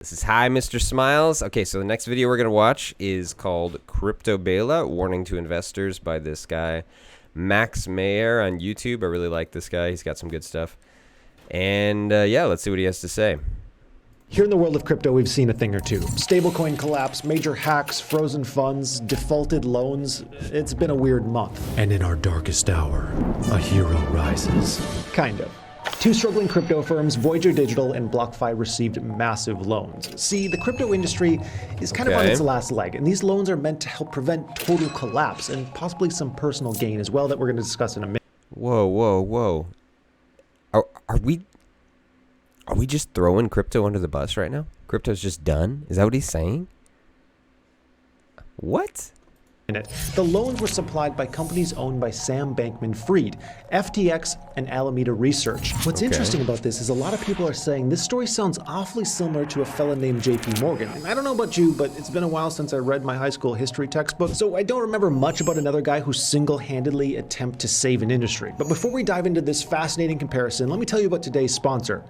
This is HiMrSmiles. Okay, so the next video we're going to watch is called Crypto Bailout, Warning to Investors by this guy, Maher on YouTube. I really like this guy. He's got some good stuff. And yeah, let's see what he has to say. Here in the world of crypto, we've seen a thing or two. Stablecoin collapse, major hacks, frozen funds, defaulted loans. It's been a weird month. And in our darkest hour, a hero rises. Kind of. Two struggling crypto firms, Voyager Digital and BlockFi, received massive loans. See, the crypto industry is kind of on its last leg, and these loans are meant to help prevent total collapse and possibly some personal gain as well that we're going to discuss in a minute. Whoa, whoa, whoa. Are we just throwing crypto under the bus right now? Crypto's just done? Is that what he's saying? What? The loans were supplied by companies owned by Sam Bankman-Fried, FTX, and Alameda Research. What's interesting about this is a lot of people are saying this story sounds awfully similar to a fella named JP Morgan. And I don't know about you, but it's been a while since I read my high school history textbook, so I don't remember much about another guy who single-handedly attempted to save an industry. But before we dive into this fascinating comparison, let me tell you about today's sponsor.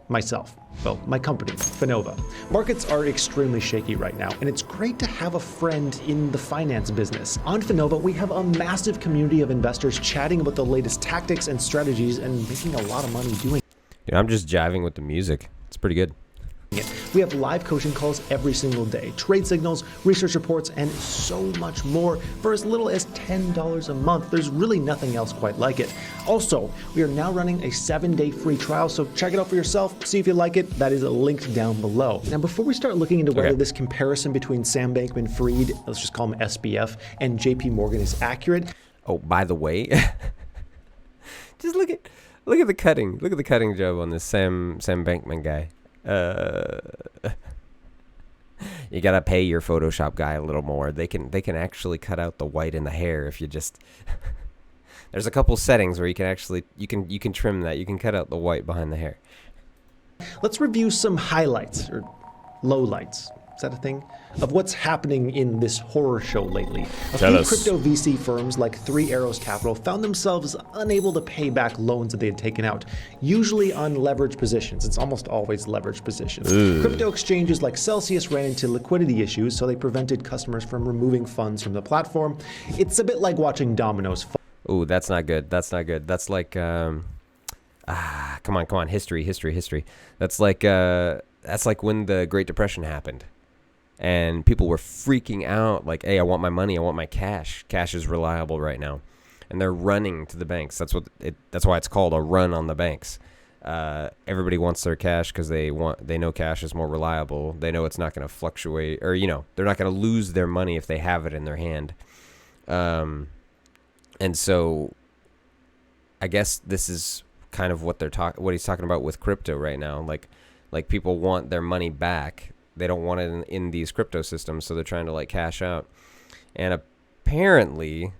Myself. Well, my company, Finova. Markets are extremely shaky right now, and it's great to have a friend in the finance business. On Finova, we have a massive community of investors chatting about the latest tactics and strategies and making a lot of money doing it. Yeah, I'm just jiving with the music. It's pretty good. We have live coaching calls every single day, trade signals, research reports, and so much more for as little as $10 a month. There's really nothing else quite like it. Also, we are now running a 7-day free trial, so check it out for yourself, see if you like it. That is linked down below. Now, before we start looking into whether this comparison between Sam Bankman-Fried, let's just call him SBF, and JP Morgan is accurate. Oh, by the way, just look at the cutting. Look at the cutting job on this Sam Bankman guy. You gotta pay your Photoshop guy a little more. They can actually cut out the white in the hair if you just. There's a couple settings where you can actually you can trim that. You can cut out the white behind the hair. Let's review some highlights or lowlights. Is that a thing? Of what's happening in this horror show lately. A few crypto VC firms like Three Arrows Capital found themselves unable to pay back loans that they had taken out, usually on leveraged positions. It's almost always leveraged positions. Crypto exchanges like Celsius ran into liquidity issues, so they prevented customers from removing funds from the platform. It's a bit like watching dominoes fall. Ooh, that's not good. That's not good. That's like come on, history. That's like when the Great Depression happened. And people were freaking out like, hey, I want my money. I want my cash. Cash is reliable right now. And they're running to the banks. That's why it's called a run on the banks. Everybody wants their cash because they know cash is more reliable. They know it's not going to fluctuate, or they're not going to lose their money if they have it in their hand. And so I guess this is kind of what he's talking about with crypto right now. Like people want their money back. They don't want it in these crypto systems, so they're trying to cash out. And apparently,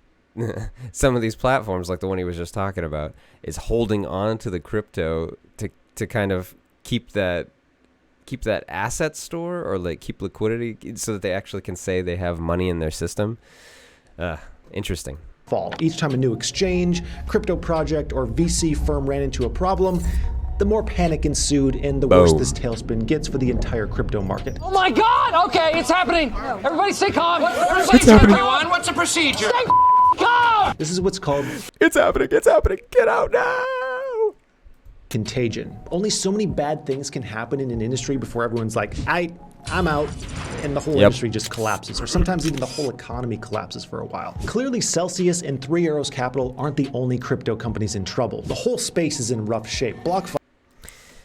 some of these platforms, like the one he was just talking about, is holding on to the crypto to kind of keep that asset store or keep liquidity so that they actually can say they have money in their system. Interesting. Fall. Each time a new exchange, crypto project, or VC firm ran into a problem, the more panic ensued and the worse this tailspin gets for the entire crypto market. Oh my God! Okay, it's happening. Everybody stay calm. What's happening? Everyone, what's the procedure? Stay calm. This is what's called It's happening. Get out now. Contagion. Only so many bad things can happen in an industry before everyone's like, I'm out, and the whole industry just collapses, or sometimes even the whole economy collapses for a while. Clearly, Celsius and Three Arrows Capital aren't the only crypto companies in trouble. The whole space is in rough shape. BlockFi.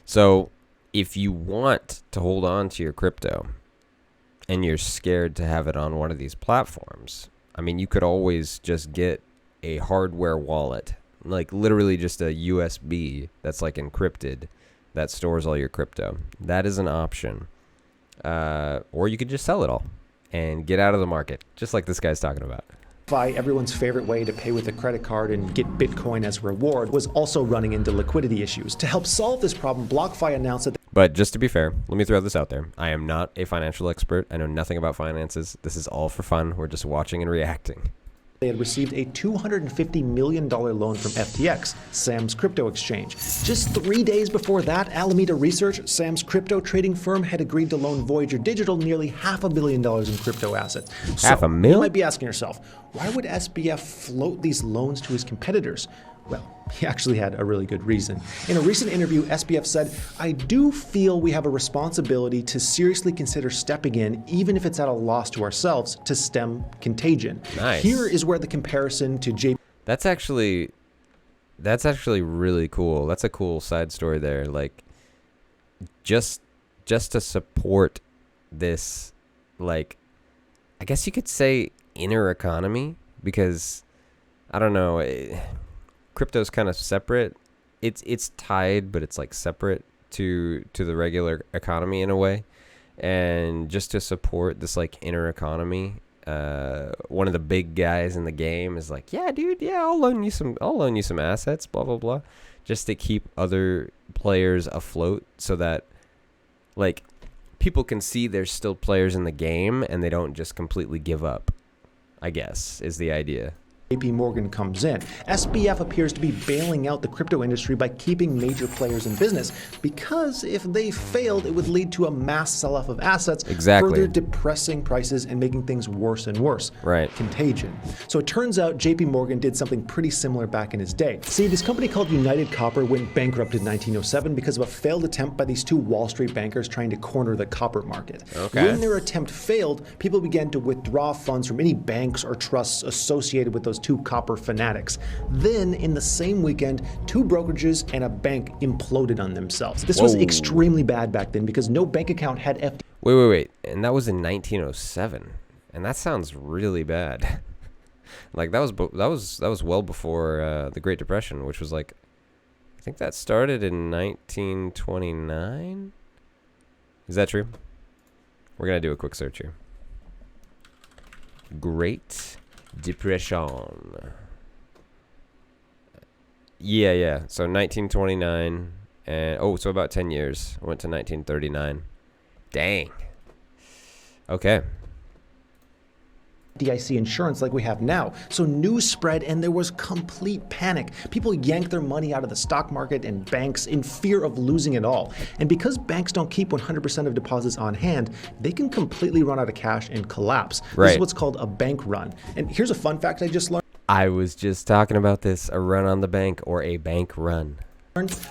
So if you want to hold on to your crypto and you're scared to have it on one of these platforms, I mean, you could always just get a hardware wallet, like literally just a USB that's encrypted that stores all your crypto. That is an option. Or you could just sell it all and get out of the market, just like this guy's talking about. Everyone's favorite way to pay with a credit card and get Bitcoin as a reward, was also running into liquidity issues. To help solve this problem, BlockFi announced that. But just to be fair, let me throw this out there. I am not a financial expert. I know nothing about finances. This is all for fun. We're just watching and reacting. They had received a $250 million loan from FTX, Sam's crypto exchange. Just 3 days before that, Alameda Research, Sam's crypto trading firm, had agreed to loan Voyager Digital nearly $500 million in crypto assets. Half a mil? You might be asking yourself, why would SBF float these loans to his competitors? Well, he actually had a really good reason. In a recent interview, SBF said, "I do feel we have a responsibility to seriously consider stepping in, even if it's at a loss to ourselves, to stem contagion." Nice. Here is where the comparison to JP That's actually really cool. That's a cool side story there. Like, just to support this, like, I guess you could say inner economy, because I don't know, crypto's kind of separate. It's tied, but it's like separate to the regular economy in a way. And just to support this like inner economy, one of the big guys in the game is like, yeah, dude, yeah, I'll loan you some assets, blah blah blah, just to keep other players afloat, so that like people can see there's still players in the game and they don't just completely give up, I guess, is the idea. Morgan comes in. SBF appears to be bailing out the crypto industry by keeping major players in business, because if they failed, it would lead to a mass sell-off of assets, further depressing prices and making things worse and worse. Right. Contagion. So it turns out JP Morgan did something pretty similar back in his day. See, this company called United Copper went bankrupt in 1907 because of a failed attempt by these two Wall Street bankers trying to corner the copper market. Okay. When their attempt failed, people began to withdraw funds from any banks or trusts associated with those two copper fanatics. Then, in the same weekend, two brokerages and a bank imploded on themselves. This was extremely bad back then because no bank account had FD. Wait. And that was in 1907. And that sounds really bad. Like that was well before the Great Depression, which was like, I think that started in 1929. Is that true? We're going to do a quick search here. Great Depression. Yeah. So 1929, and so about 10 years. I went to 1939. Dang. Okay. FDIC insurance like we have now. So news spread and there was complete panic. People yanked their money out of the stock market and banks in fear of losing it all. And because banks don't keep 100% of deposits on hand, they can completely run out of cash and collapse. Right. This is what's called a bank run. And here's a fun fact I just learned. I was just talking about this, a run on the bank or a bank run.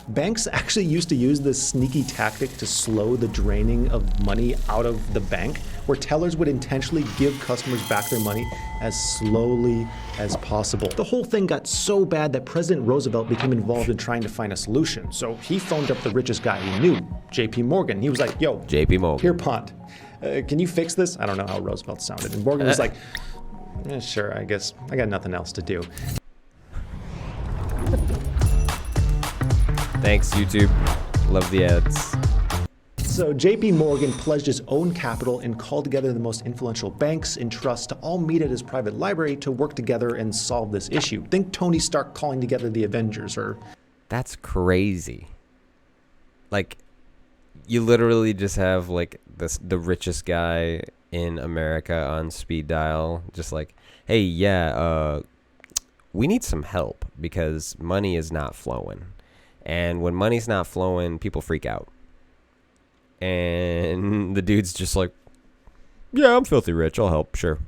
Banks actually used to use this sneaky tactic to slow the draining of money out of the bank, where tellers would intentionally give customers back their money as slowly as possible. The whole thing got so bad that President Roosevelt became involved in trying to find a solution. So he phoned up the richest guy he knew, JP Morgan. He was like, yo, JP Morgan. Here, Pont, can you fix this? I don't know how Roosevelt sounded. And Morgan was like, sure, I guess I got nothing else to do. Thanks, YouTube. Love the ads. So JP Morgan pledged his own capital and called together the most influential banks and trusts to all meet at his private library to work together and solve this issue. Think Tony Stark calling together the Avengers, or... That's crazy. Like, you literally just have like the richest guy in America on speed dial, just like, hey, yeah, we need some help because money is not flowing. And when money's not flowing, people freak out. And the dude's just like, yeah, I'm filthy rich. I'll help. Sure.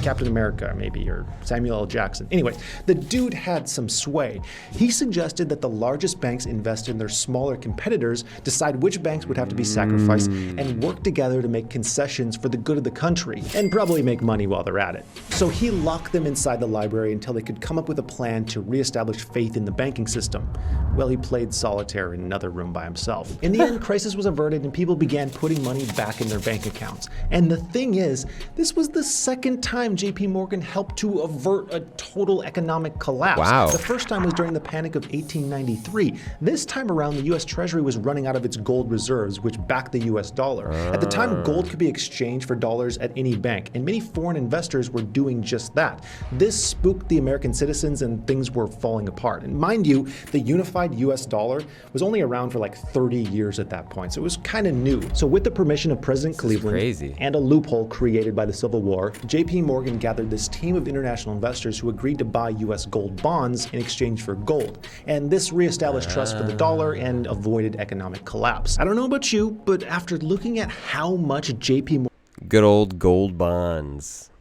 Captain America, maybe, or Samuel L. Jackson. Anyway, the dude had some sway. He suggested that the largest banks invest in their smaller competitors, decide which banks would have to be sacrificed, and work together to make concessions for the good of the country, and probably make money while they're at it. So he locked them inside the library until they could come up with a plan to reestablish faith in the banking system. Well, he played solitaire in another room by himself. In the end, crisis was averted and people began putting money back in their bank accounts. And the thing is, this was the second time JP Morgan helped to avert a total economic collapse. Wow. The first time was during the Panic of 1893. This time around, the US Treasury was running out of its gold reserves, which backed the US dollar. At the time, gold could be exchanged for dollars at any bank, and many foreign investors were doing just that. This spooked the American citizens and things were falling apart. And mind you, the unified US dollar was only around for like 30 years at that point, so it was kind of new. So with the permission of President Cleveland crazy. and a loophole created by the Civil War, JP Morgan Morgan gathered this team of international investors who agreed to buy US gold bonds in exchange for gold. And this reestablished trust for the dollar and avoided economic collapse. I don't know about you, but after looking at how much JP Good old gold bonds.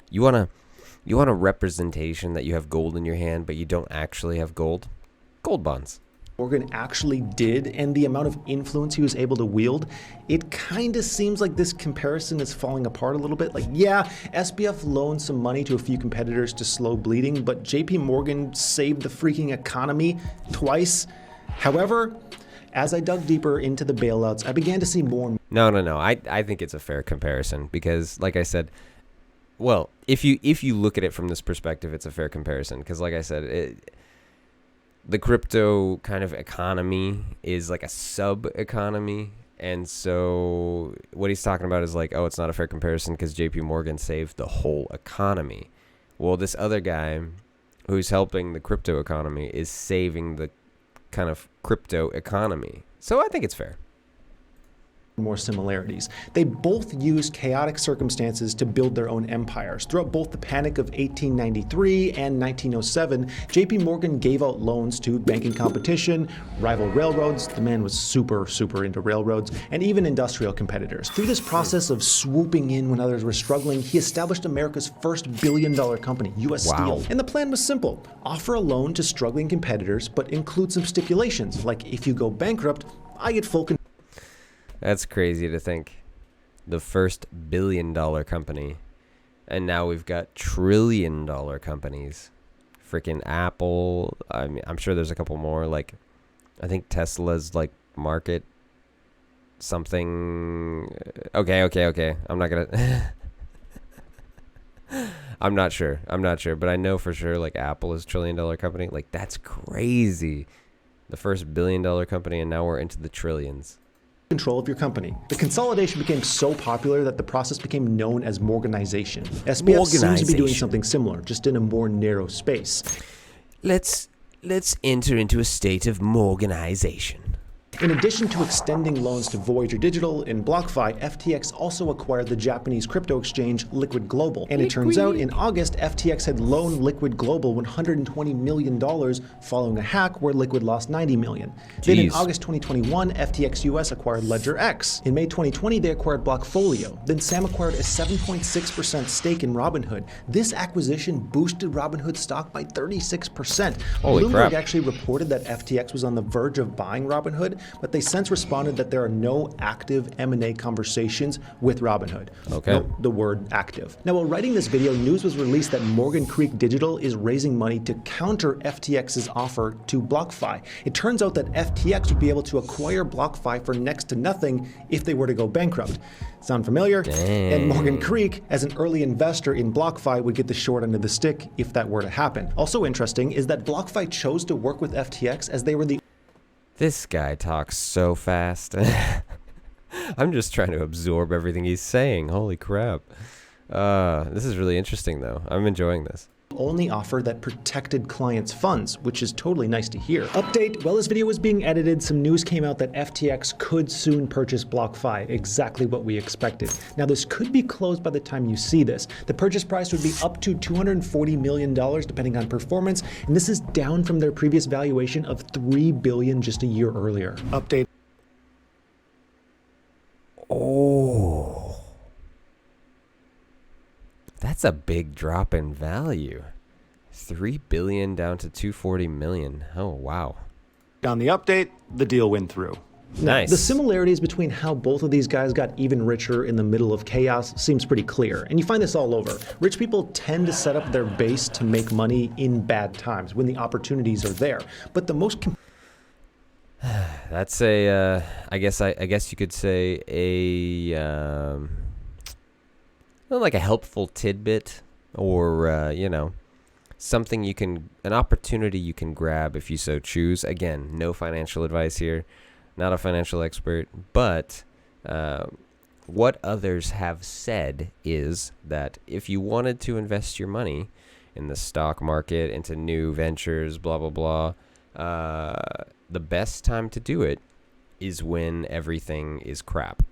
You want a representation that you have gold in your hand, but you don't actually have gold? Gold bonds. Morgan actually did and the amount of influence he was able to wield, it kind of seems like this comparison is falling apart a little bit. Like, yeah, SBF loaned some money to a few competitors to slow bleeding, but JP Morgan saved the freaking economy twice. However, as I dug deeper into the bailouts, I began to see more. No. I think it's a fair comparison because, like I said, well, if you look at it from this perspective, it's a fair comparison because, like I said, the crypto kind of economy is like a sub-economy. And so what he's talking about is like, oh, it's not a fair comparison because JP Morgan saved the whole economy. Well, this other guy who's helping the crypto economy is saving the kind of crypto economy. So I think it's fair. More similarities. They both used chaotic circumstances to build their own empires. Throughout both the panic of 1893 and 1907, JP Morgan gave out loans to banking competition, rival railroads, the man was super into railroads, and even industrial competitors. Through this process of swooping in when others were struggling, he established America's first billion-dollar company, US Steel. And the plan was simple. Offer a loan to struggling competitors, but include some stipulations, like if you go bankrupt, I get full control. That's crazy to think. The first billion-dollar company. And now we've got trillion-dollar companies. Freaking Apple. I mean, I'm sure there's a couple more. Like, I think Tesla's like market something. Okay. I'm not gonna. I'm not sure. But I know for sure like Apple is trillion-dollar company. Like, that's crazy. The first billion-dollar company, and now we're into the trillions. Control of your company. The consolidation became so popular that the process became known as Morganization. SBF seems to be doing something similar, just in a more narrow space. Let's enter into a state of Morganization. In addition to extending loans to Voyager Digital and BlockFi, FTX also acquired the Japanese crypto exchange Liquid Global. And it turns out in August, FTX had loaned Liquid Global $120 million following a hack where Liquid lost $90 million. Then in August 2021, FTX US acquired Ledger X. In May 2020, they acquired Blockfolio. Then Sam acquired a 7.6% stake in Robinhood. This acquisition boosted Robinhood stock by 36%. Bloomberg actually reported that FTX was on the verge of buying Robinhood, but they since responded that there are no active M&A conversations with Robinhood. Okay. Note the word active. Now, while writing this video, news was released that Morgan Creek Digital is raising money to counter FTX's offer to BlockFi. It turns out that FTX would be able to acquire BlockFi for next to nothing if they were to go bankrupt. Sound familiar? Dang. And Morgan Creek, as an early investor in BlockFi, would get the short end of the stick if that were to happen. Also interesting is that BlockFi chose to work with FTX as they were the This guy talks so fast. I'm just trying to absorb everything he's saying. Holy crap. This is really interesting, though. I'm enjoying this. only offer that protected clients' funds, which is totally nice to hear. Update, while this video was being edited, some news came out that FTX could soon purchase BlockFi, exactly what we expected. Now this could be closed by the time you see this. The purchase price would be up to $240 million depending on performance, and this is down from their previous valuation of $3 billion just a year earlier. Update. Oh, that's a big drop in value. 3 billion down to 240 million. Oh, wow. On the update, the deal went through. Nice. The similarities between how both of these guys got even richer in the middle of chaos seems pretty clear, and you find this all over. Rich people tend to set up their base to make money in bad times when the opportunities are there. But the most That's a, I guess you could say like a helpful tidbit, or something an opportunity you can grab if you so choose. Again, no financial advice here, not a financial expert, but what others have said is that if you wanted to invest your money in the stock market, into new ventures, blah blah blah, the best time to do it is when everything is crap.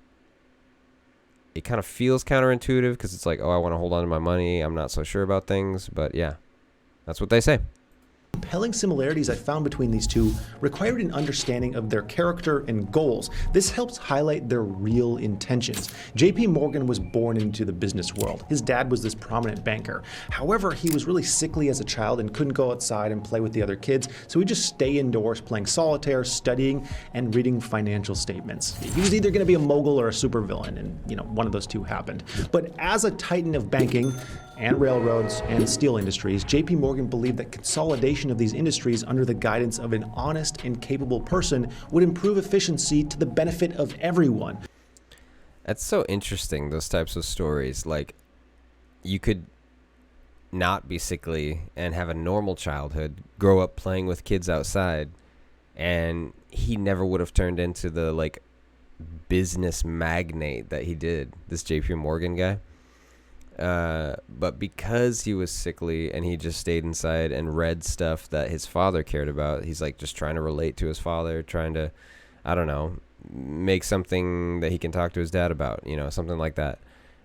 kind of feels counterintuitive because it's like, oh, I want to hold on to my money. I'm not so sure about things. But yeah, that's what they say. Compelling similarities I found between these two required an understanding of their character and goals. This helps highlight their real intentions. JP Morgan was born into the business world. His dad was this prominent banker. However, he was really sickly as a child and couldn't go outside and play with the other kids, so he'd just stay indoors playing solitaire, studying, and reading financial statements. He was either going to be a mogul or a supervillain, and one of those two happened. But as a titan of banking and railroads and steel industries, JP Morgan believed that consolidation of these industries under the guidance of an honest and capable person would improve efficiency to the benefit of everyone. That's so interesting, those types of stories. Like, you could not be sickly and have a normal childhood, grow up playing with kids outside, and he never would have turned into the, like, business magnate that he did, this JP Morgan guy. But because he was sickly and he just stayed inside and read stuff that his father cared about, he's like just trying to relate to his father, trying to, I don't know, make something that he can talk to his dad about, something like that.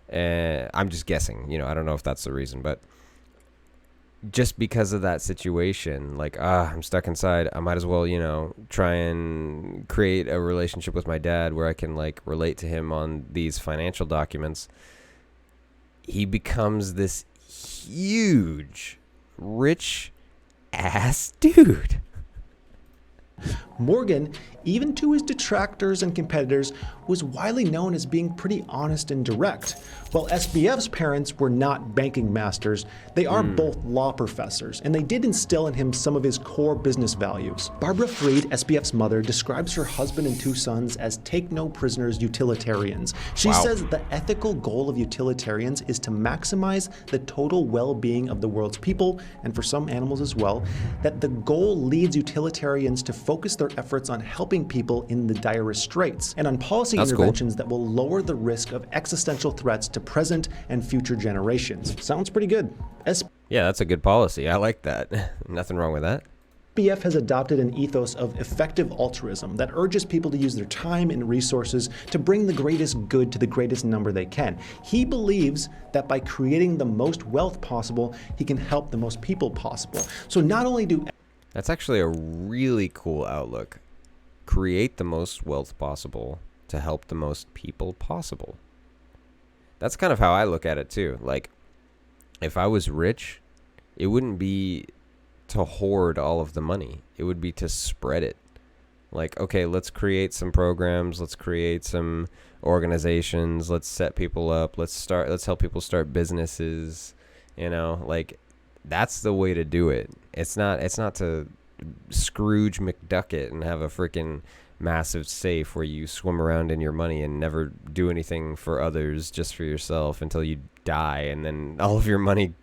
And I'm just guessing, I don't know if that's the reason, but just because of that situation, like, I'm stuck inside, I might as well, try and create a relationship with my dad where I can like relate to him on these financial documents. He becomes this huge, rich ass dude. Morgan, even to his detractors and competitors, was widely known as being pretty honest and direct. While SBF's parents were not banking masters, they are both law professors, and they did instill in him some of his core business values. Barbara Freed, SBF's mother, describes her husband and two sons as take-no-prisoners utilitarians. She says the ethical goal of utilitarians is to maximize the total well-being of the world's people, and for some animals as well, that the goal leads utilitarians to focus their efforts on helping people in the direst straits, and on policy interventions that will lower the risk of existential threats to present and future generations. Sounds pretty good. Yeah, that's a good policy. I like that. Nothing wrong with that. SBF has adopted an ethos of effective altruism that urges people to use their time and resources to bring the greatest good to the greatest number they can. He believes that by creating the most wealth possible, he can help the most people possible. So not only do... That's actually a really cool outlook. Create the most wealth possible to help the most people possible. That's kind of how I look at it too. Like, if I was rich, it wouldn't be to hoard all of the money. It would be to spread it. Like, okay, let's create some programs. Let's create some organizations. Let's set people up. Let's help people start businesses. Like, that's the way to do it. It's not to Scrooge McDuck it and have a freaking massive safe where you swim around in your money and never do anything for others, just for yourself until you die, and then all of your money,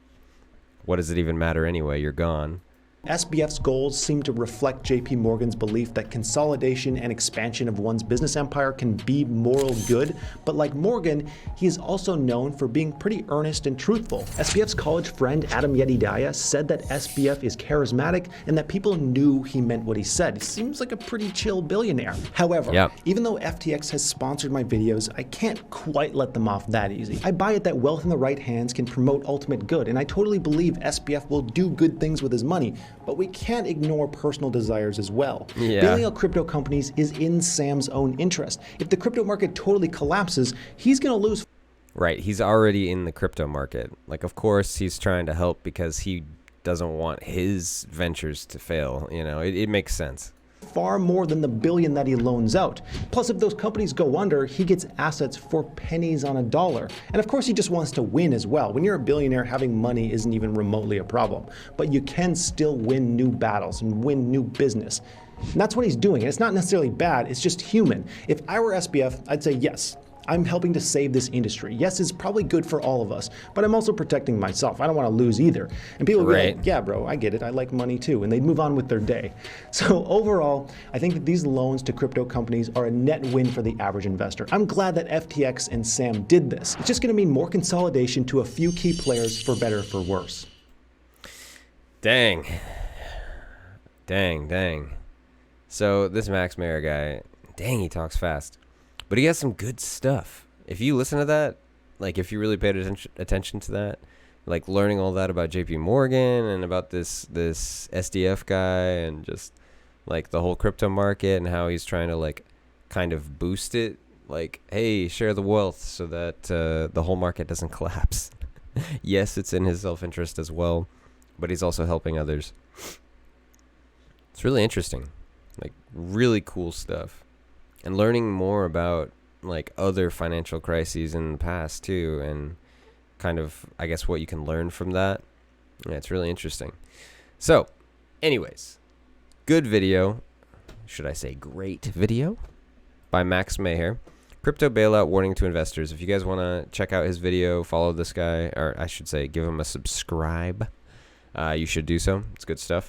what does it even matter anyway? You're gone. SBF's goals seem to reflect JP Morgan's belief that consolidation and expansion of one's business empire can be moral good, but like Morgan, he is also known for being pretty earnest and truthful. SBF's college friend Adam Yedidiah said that SBF is charismatic and that people knew he meant what he said. He seems like a pretty chill billionaire. However, even though FTX has sponsored my videos, I can't quite let them off that easy. I buy it that wealth in the right hands can promote ultimate good, and I totally believe SBF will do good things with his money, but we can't ignore personal desires as well. Bailing out crypto companies is in Sam's own interest. If the crypto market totally collapses, he's going to lose. Right, he's already in the crypto market. Like, of course, he's trying to help because he doesn't want his ventures to fail. It makes sense. Far more than the billion that he loans out. Plus, if those companies go under, he gets assets for pennies on a dollar. And of course, he just wants to win as well. When you're a billionaire, having money isn't even remotely a problem. But you can still win new battles and win new business. And that's what he's doing. And it's not necessarily bad, it's just human. If I were SBF, I'd say yes. I'm helping to save this industry. Yes, it's probably good for all of us, but I'm also protecting myself. I don't want to lose either. And people would be like, yeah, bro, I get it. I like money too. And they'd move on with their day. So overall, I think that these loans to crypto companies are a net win for the average investor. I'm glad that FTX and Sam did this. It's just going to mean more consolidation to a few key players, for better or for worse. Dang. So this Maher guy, dang, he talks fast. But he has some good stuff. If you listen to that, like if you really paid attention to that, like learning all that about JP Morgan and about this SDF guy and just like the whole crypto market and how he's trying to like kind of boost it, like, hey, share the wealth so that the whole market doesn't collapse. Yes, it's in his self-interest as well, but he's also helping others. It's really interesting, like really cool stuff, and learning more about like other financial crises in the past too, and kind of, I guess, what you can learn from that. Yeah, it's really interesting. So, anyways, good video. Should I say great video? By Maher. Crypto bailout warning to investors. If you guys want to check out his video, follow this guy, or I should say give him a subscribe, you should do so. It's good stuff.